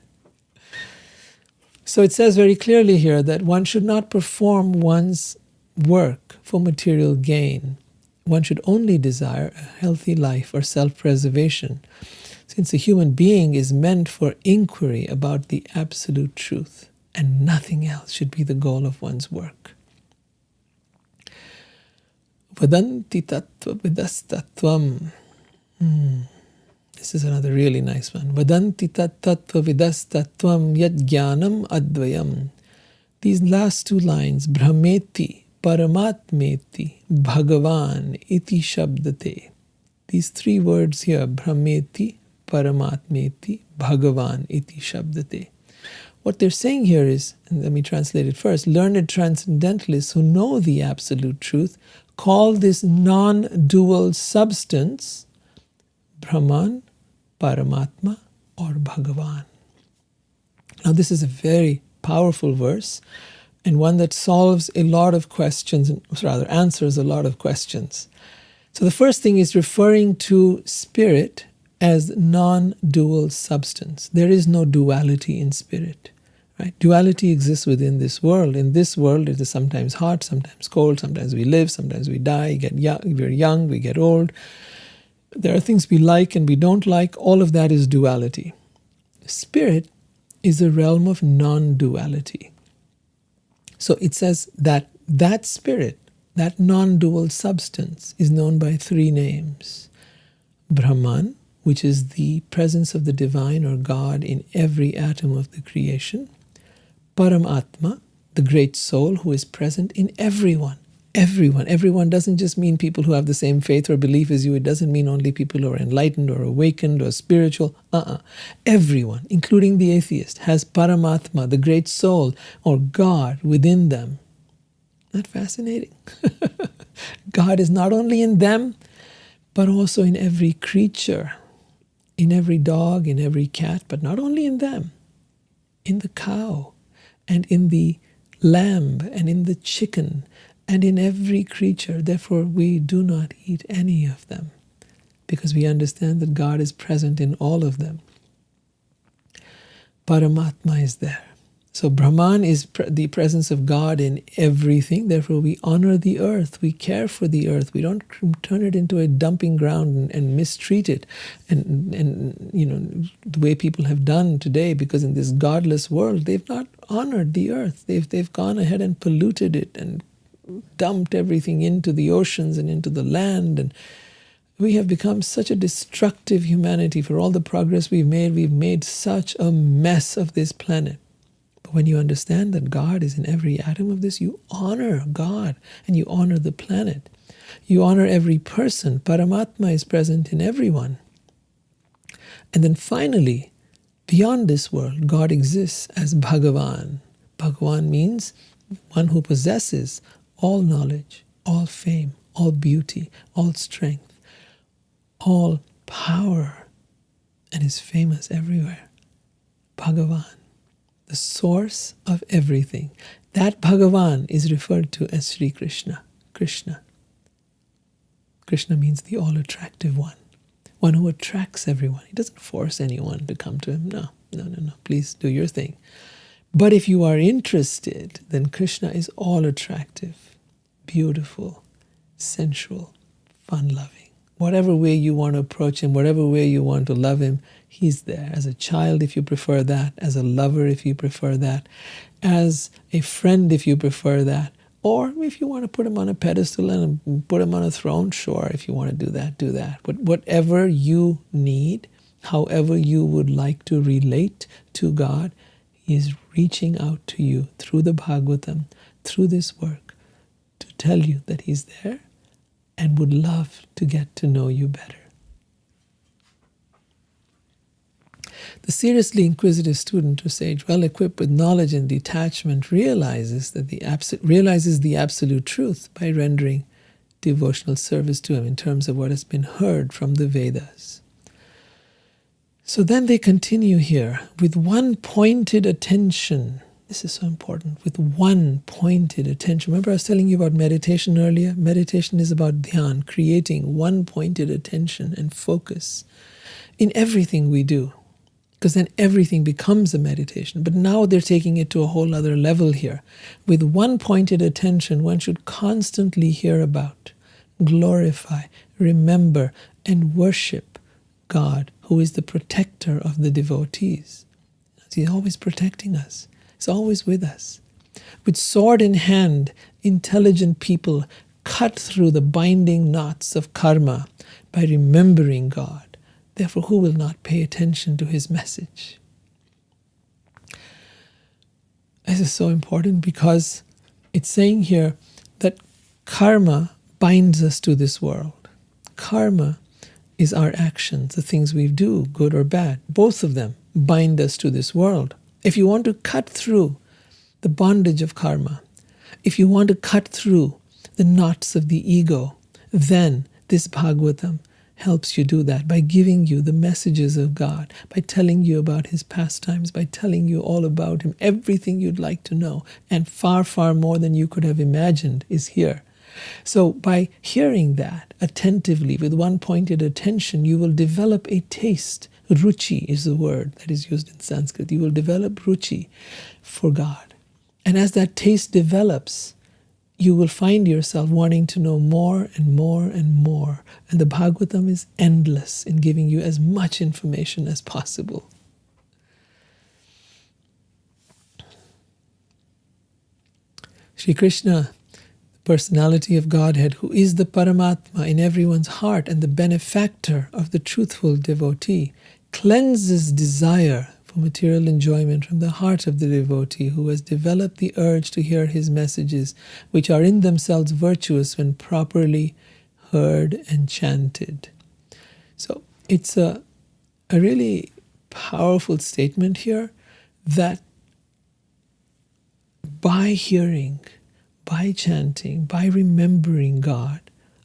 So it says very clearly here that one should not perform one's work for material gain. One should only desire a healthy life or self-preservation, since a human being is meant for inquiry about the absolute truth, and nothing else should be the goal of one's work. Vadanti tattva vidastatvam. This is another really nice one. Vadanti tattva vidastatvam yad jnanam advayam. These last two lines, brahmeti paramatmeti bhagavan iti shabdate. These three words here, brahmeti paramatmeti bhagavan iti shabdate. What they're saying here is, and let me translate it first, learned transcendentalists who know the absolute truth call this non-dual substance Brahman, Paramatma, or Bhagavan. Now this is a very powerful verse and one that solves a lot of questions, or rather answers a lot of questions. So the first thing is referring to spirit as non-dual substance. There is no duality in spirit. Right? Duality exists within this world. In this world, it is sometimes hot, sometimes cold, sometimes we live, sometimes we die, we're young, we get old. There are things we like and we don't like. All of that is duality. Spirit is a realm of non-duality. So it says that that spirit, that non-dual substance, is known by three names. Brahman, which is the presence of the divine or God in every atom of the creation. Paramatma, the great soul who is present in everyone. Everyone. Everyone doesn't just mean people who have the same faith or belief as you. It doesn't mean only people who are enlightened or awakened or spiritual. Everyone, including the atheist, has Paramatma, the great soul or God within them. Isn't that fascinating? God is not only in them, but also in every creature, in every dog, in every cat, but not only in them, in the cow, and in the lamb, and in the chicken, and in every creature. Therefore, we do not eat any of them, because we understand that God is present in all of them. Paramatma is there. So Brahman is the presence of God in everything. Therefore, we honor the earth. We care for the earth. We don't turn it into a dumping ground and mistreat it. And you know, the way people have done today, because in this godless world, they've not honored the earth. They've gone ahead and polluted it and dumped everything into the oceans and into the land. And we have become such a destructive humanity. For all the progress we've made such a mess of this planet. When you understand that God is in every atom of this, you honor God and you honor the planet. You honor every person. Paramatma is present in everyone. And then finally, beyond this world, God exists as Bhagavan. Bhagavan means one who possesses all knowledge, all fame, all beauty, all strength, all power, and is famous everywhere. Bhagavan. The source of everything. That Bhagavan is referred to as Sri Krishna. Krishna. Krishna means the all-attractive one. One who attracts everyone. He doesn't force anyone to come to him. No. Please do your thing. But if you are interested, then Krishna is all-attractive, beautiful, sensual, fun-loving. Whatever way you want to approach him, whatever way you want to love him, He's there. As a child, if you prefer that. As a lover, if you prefer that. As a friend, if you prefer that. Or if you want to put him on a pedestal and put him on a throne, sure, if you want to do that, do that. But whatever you need, however you would like to relate to God, He is reaching out to you through the Bhagavatam, through this work, to tell you that He's there and would love to get to know you better. The seriously inquisitive student or sage, well equipped with knowledge and detachment, realizes the absolute truth by rendering devotional service to Him in terms of what has been heard from the Vedas. So then they continue here with one pointed attention. This is so important. With one pointed attention. Remember I was telling you about meditation earlier? Meditation is about dhyan, creating one pointed attention and focus in everything we do. Because then everything becomes a meditation. But now they're taking it to a whole other level here. With one pointed attention, one should constantly hear about, glorify, remember, and worship God, who is the protector of the devotees. He's always protecting us. He's always with us. With sword in hand, intelligent people cut through the binding knots of karma by remembering God. Therefore, who will not pay attention to His message? This is so important because it's saying here that karma binds us to this world. Karma is our actions, the things we do, good or bad. Both of them bind us to this world. If you want to cut through the bondage of karma, if you want to cut through the knots of the ego, then this Bhagavatam helps you do that by giving you the messages of God, by telling you about His pastimes, by telling you all about Him, everything you'd like to know, and far, far more than you could have imagined is here. So by hearing that attentively with one pointed attention, you will develop a taste. Ruchi is the word that is used in Sanskrit. You will develop ruchi for God. And as that taste develops, you will find yourself wanting to know more and more and more. And the Bhagavatam is endless in giving you as much information as possible. Shri Krishna, the personality of Godhead, who is the Paramatma in everyone's heart and the benefactor of the truthful devotee, cleanses desire for material enjoyment from the heart of the devotee who has developed the urge to hear His messages, which are in themselves virtuous when properly heard and chanted. So it's a really powerful statement here that by hearing, by chanting, by remembering God,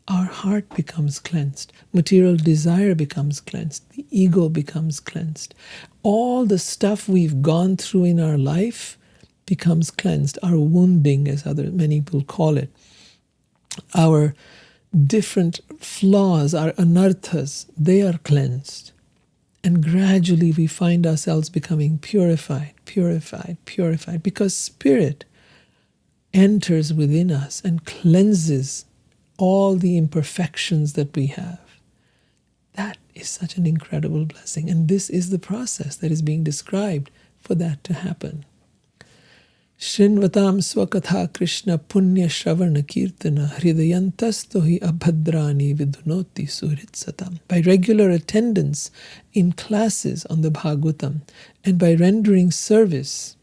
our heart becomes cleansed. Material desire becomes cleansed. The ego becomes cleansed. All the stuff we've gone through in our life becomes cleansed. Our wounding, as many people call it. Our different flaws, our anarthas, they are cleansed. And gradually we find ourselves becoming purified, purified, purified. Because Spirit enters within us and cleanses all the imperfections that we have. That is such an incredible blessing. And this is the process that is being described for that to happen. Shrinvatam swakatha Krishna punya shravana kirtana hridayantastohi abhadrani vidunoti suritsatam. By regular attendance in classes on the Bhagavatam and by rendering service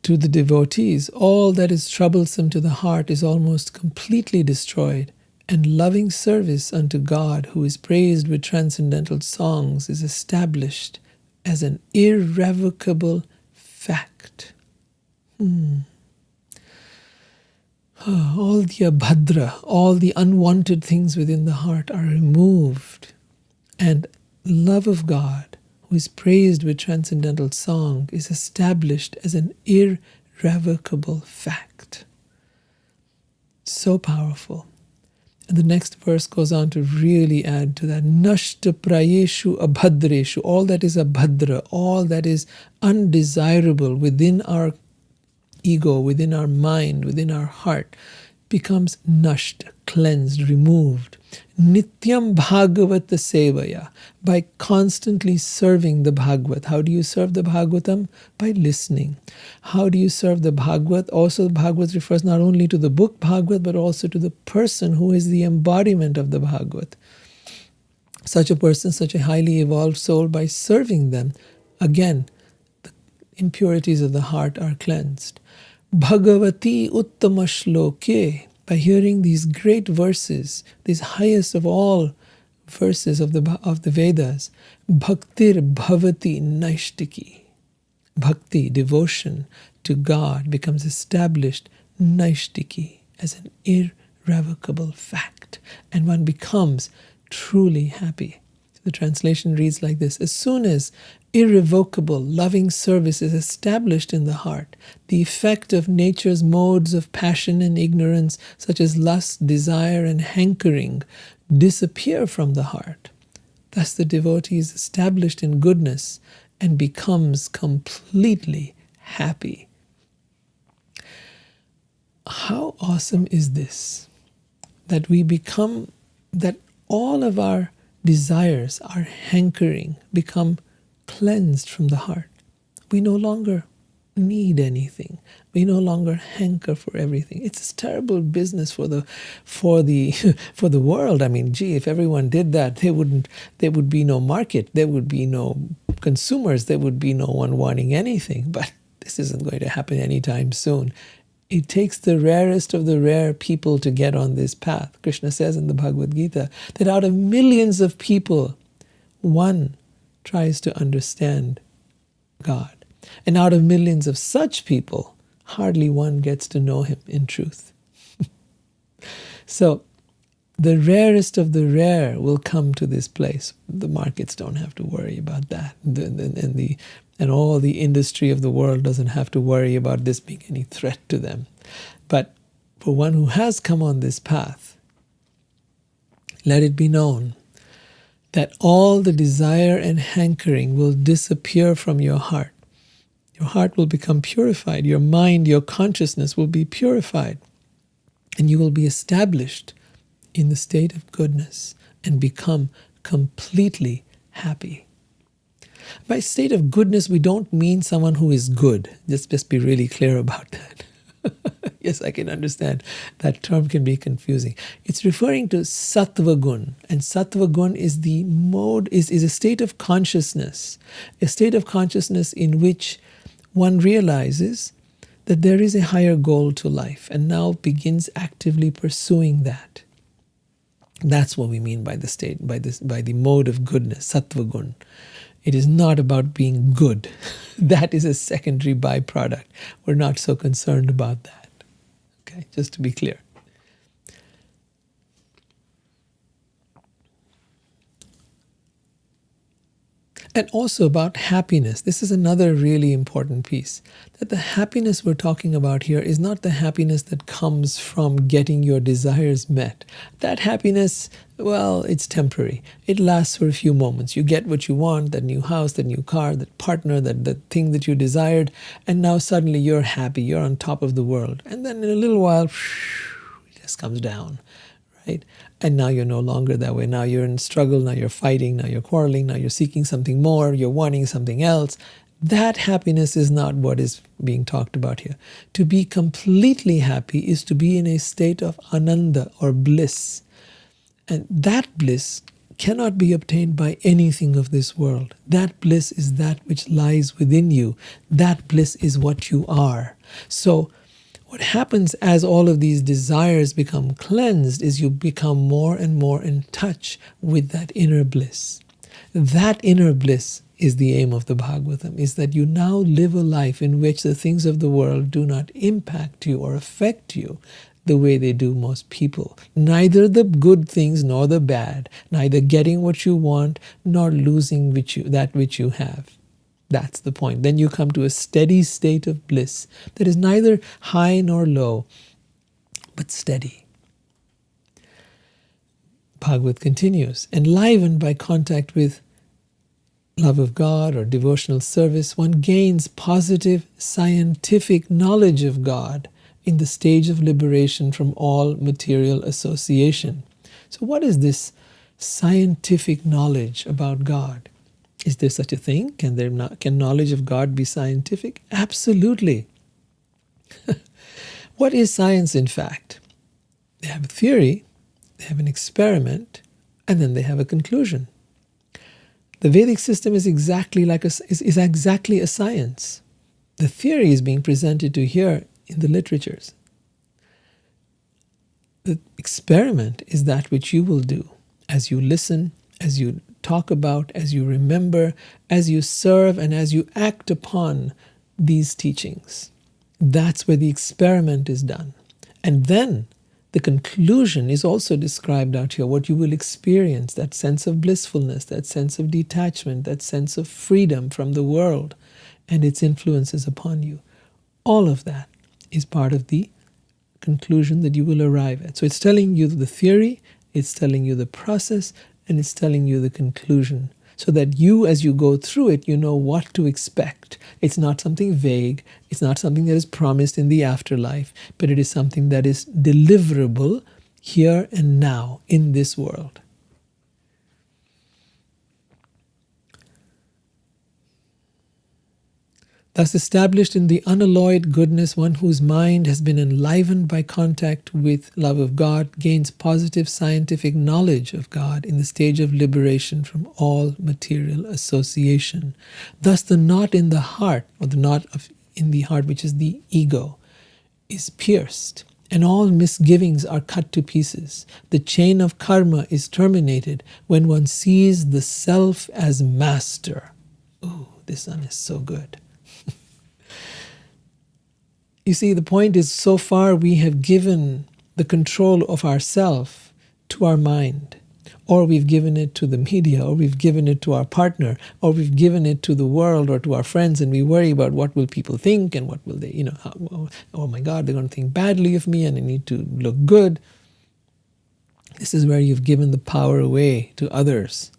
to the devotees, all that is troublesome to the heart is almost completely destroyed, and loving service unto God, who is praised with transcendental songs, is established as an irrevocable fact. All the abhadra, all the unwanted things within the heart are removed, and love of God, who is praised with transcendental song, is established as an irrevocable fact. So powerful. And the next verse goes on to really add to that. Nashta prayeshu abhadreshu. All that is abhadra, all that is undesirable within our ego, within our mind, within our heart, becomes nasht, cleansed, removed. Nityam Bhagavata Sevaya, by constantly serving the Bhagavat. How do you serve the Bhagavatam? By listening. How do you serve the Bhagavat? Also, the Bhagavat refers not only to the book Bhagavat, but also to the person who is the embodiment of the Bhagavat. Such a person, such a highly evolved soul, by serving them, again, the impurities of the heart are cleansed. Bhagavati Uttama Shloke, by hearing these great verses, these highest of all verses of the Vedas, Bhaktir Bhavati Naishtiki. Bhakti, devotion to God, becomes established Naishtiki, as an irrevocable fact, and one becomes truly happy. The translation reads like this: as soon as irrevocable loving service is established in the heart, the effect of nature's modes of passion and ignorance, such as lust, desire, and hankering, disappear from the heart. Thus the devotee is established in goodness and becomes completely happy. How awesome is this? That we become, that all of our desires, our hankering, become cleansed from the heart. We no longer need anything. We no longer hanker for everything. It's a terrible business for the for the world. I mean, gee, if everyone did that, there would be no market. There would be no consumers. There would be no one wanting anything. But this isn't going to happen anytime soon. It takes the rarest of the rare people to get on this path. Krishna says in the Bhagavad Gita that out of millions of people, one tries to understand God. And out of millions of such people, hardly one gets to know him in truth. So the rarest of the rare will come to this place. The markets don't have to worry about that. And all the industry of the world doesn't have to worry about this being any threat to them. But for one who has come on this path, let it be known that all the desire and hankering will disappear from your heart. Your heart will become purified. Your mind, your consciousness will be purified. And you will be established in the state of goodness and become completely happy. By state of goodness, we don't mean someone who is good. Just be really clear about that. Yes, I can understand that term can be confusing. It's referring to sattva gun, and sattva gun is the mode, is a state of consciousness in which one realizes that there is a higher goal to life and now begins actively pursuing that. That's what we mean by the state, by the mode of goodness, sattva gun. It is not about being good. That is a secondary byproduct. We're not so concerned about that. Okay, just to be clear. And also about happiness. This is another really important piece. That the happiness we're talking about here is not the happiness that comes from getting your desires met. That happiness, well, it's temporary. It lasts for a few moments. You get what you want, that new house, that new car, that partner, that thing that you desired, and now suddenly you're happy, you're on top of the world. And then in a little while, it just comes down, right? And now you're no longer that way. Now you're in struggle, now you're fighting, now you're quarreling, now you're seeking something more, you're wanting something else. That happiness is not what is being talked about here. To be completely happy is to be in a state of ananda or bliss. And that bliss cannot be obtained by anything of this world. That bliss is that which lies within you. That bliss is what you are. So what happens as all of these desires become cleansed is you become more and more in touch with that inner bliss. That inner bliss is the aim of the Bhagavatam, is that you now live a life in which the things of the world do not impact you or affect you the way they do most people. Neither the good things nor the bad, neither getting what you want nor losing that which you have. That's the point. Then you come to a steady state of bliss that is neither high nor low, but steady. Bhagavat continues, enlivened by contact with love of God or devotional service, one gains positive scientific knowledge of God in the stage of liberation from all material association. So what is this scientific knowledge about God? Is there such a thing? Can knowledge of God be scientific? Absolutely. What is science, in fact? They have a theory, they have an experiment, and then they have a conclusion. The Vedic system is exactly exactly a science. The theory is being presented to here in the literatures. The experiment is that which you will do as you listen, as you talk about, as you remember, as you serve, and as you act upon these teachings. That's where the experiment is done. And then the conclusion is also described out here, what you will experience, that sense of blissfulness, that sense of detachment, that sense of freedom from the world and its influences upon you. All of that is part of the conclusion that you will arrive at. So it's telling you the theory, it's telling you the process, and it's telling you the conclusion, so that you, as you go through it, you know what to expect. It's not something vague, it's not something that is promised in the afterlife, but it is something that is deliverable here and now in this world. Thus established in the unalloyed goodness, one whose mind has been enlivened by contact with love of God gains positive scientific knowledge of God in the stage of liberation from all material association. Thus the knot in the heart, or the knot in the heart, which is the ego, is pierced, and all misgivings are cut to pieces. The chain of karma is terminated when one sees the self as master. Ooh, this one is so good. You see, the point is, so far we have given the control of ourself to our mind, or we've given it to the media, or we've given it to our partner, or we've given it to the world or to our friends, and we worry about what will people think and what will they, oh my God, they're going to think badly of me and I need to look good. This is where you've given the power away to others.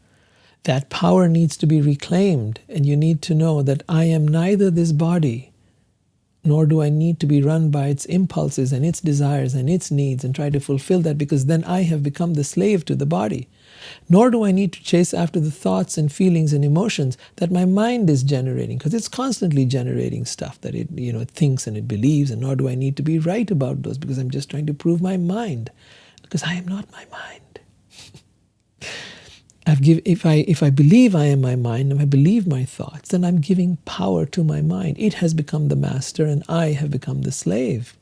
That power needs to be reclaimed, and you need to know that I am neither this body, nor do I need to be run by its impulses and its desires and its needs and try to fulfill that, because then I have become the slave to the body. Nor do I need to chase after the thoughts and feelings and emotions that my mind is generating, because it's constantly generating stuff that it thinks and it believes, and nor do I need to be right about those, because I'm just trying to prove my mind, because I am not my mind. If I believe I am my mind, and I believe my thoughts, then I'm giving power to my mind. It has become the master and I have become the slave.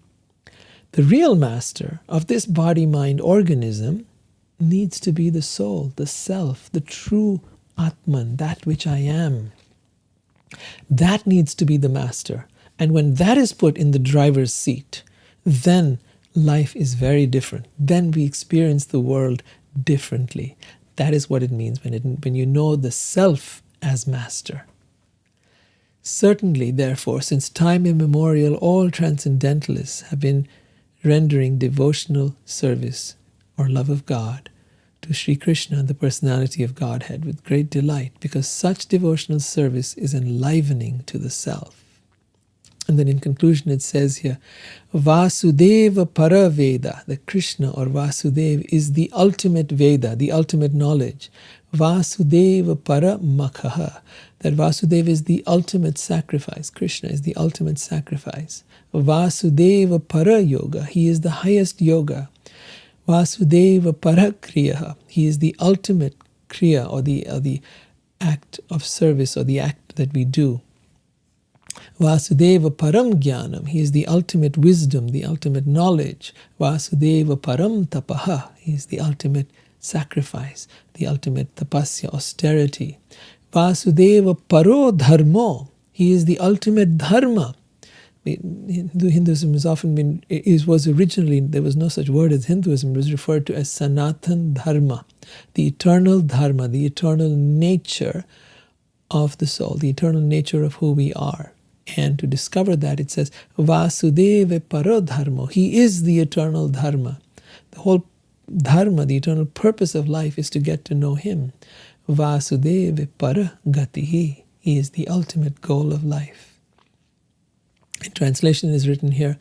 The real master of this body-mind organism needs to be the soul, the self, the true Atman, that which I am. That needs to be the master. And when that is put in the driver's seat, then life is very different. Then we experience the world differently. That is what it means when you know the self as master. Certainly, therefore, since time immemorial, all transcendentalists have been rendering devotional service or love of God to Sri Krishna, the personality of Godhead, with great delight, because such devotional service is enlivening to the self. And then in conclusion it says here, Vasudeva Para Veda, the Krishna or Vasudeva is the ultimate Veda, the ultimate knowledge. Vasudeva Para Makhaha, that Vasudeva is the ultimate sacrifice. Krishna is the ultimate sacrifice. Vasudeva Para Yoga, he is the highest yoga. Vasudeva Para Kriya, he is the ultimate kriya, or the act of service, or the act that we do. Vasudeva Param Jnanam, he is the ultimate wisdom, the ultimate knowledge. Vasudeva Param Tapaha, he is the ultimate sacrifice, the ultimate tapasya, austerity. Vasudeva Paro Dharmo, he is the ultimate dharma. Hinduism has often been, was originally, there was no such word as Hinduism, it was referred to as Sanathan Dharma, the eternal dharma, the eternal nature of the soul, the eternal nature of who we are. And to discover that, it says, Vasudeva Paro Dharma, he is the eternal dharma. The whole dharma, the eternal purpose of life, is to get to know him. Vasudeva Para Gatihi, he is the ultimate goal of life. In translation is written here,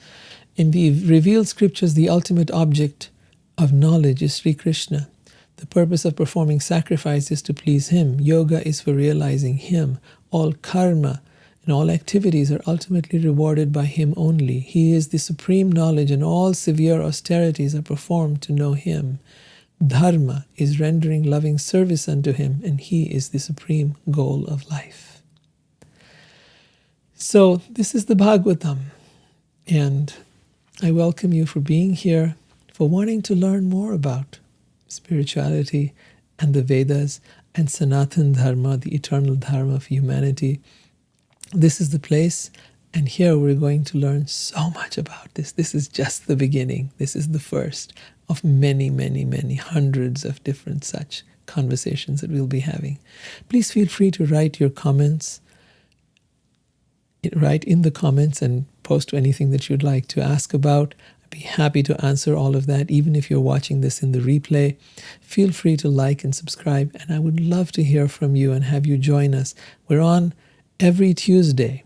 In the revealed scriptures, the ultimate object of knowledge is Sri Krishna. The purpose of performing sacrifice is to please Him. Yoga is for realizing Him. All karma and all activities are ultimately rewarded by Him only. He is the supreme knowledge, and all severe austerities are performed to know Him. Dharma is rendering loving service unto Him, and He is the supreme goal of life. So this is the Bhagavatam, and I welcome you for being here, for wanting to learn more about spirituality and the Vedas and Sanathan Dharma, the eternal Dharma of humanity. This is the place, and here we're going to learn so much about this. This is just the beginning. This is the first of many, many, many hundreds of different such conversations that we'll be having. Please feel free to write your comments. Write in the comments and post anything that you'd like to ask about. I'd be happy to answer all of that, even if you're watching this in the replay. Feel free to like and subscribe, and I would love to hear from you and have you join us. We're on every Tuesday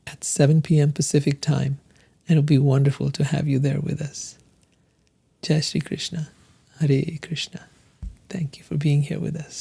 at 7 p.m. Pacific time, and it'll be wonderful to have you there with us. Jai Shri Krishna. Hare Krishna. Thank you for being here with us.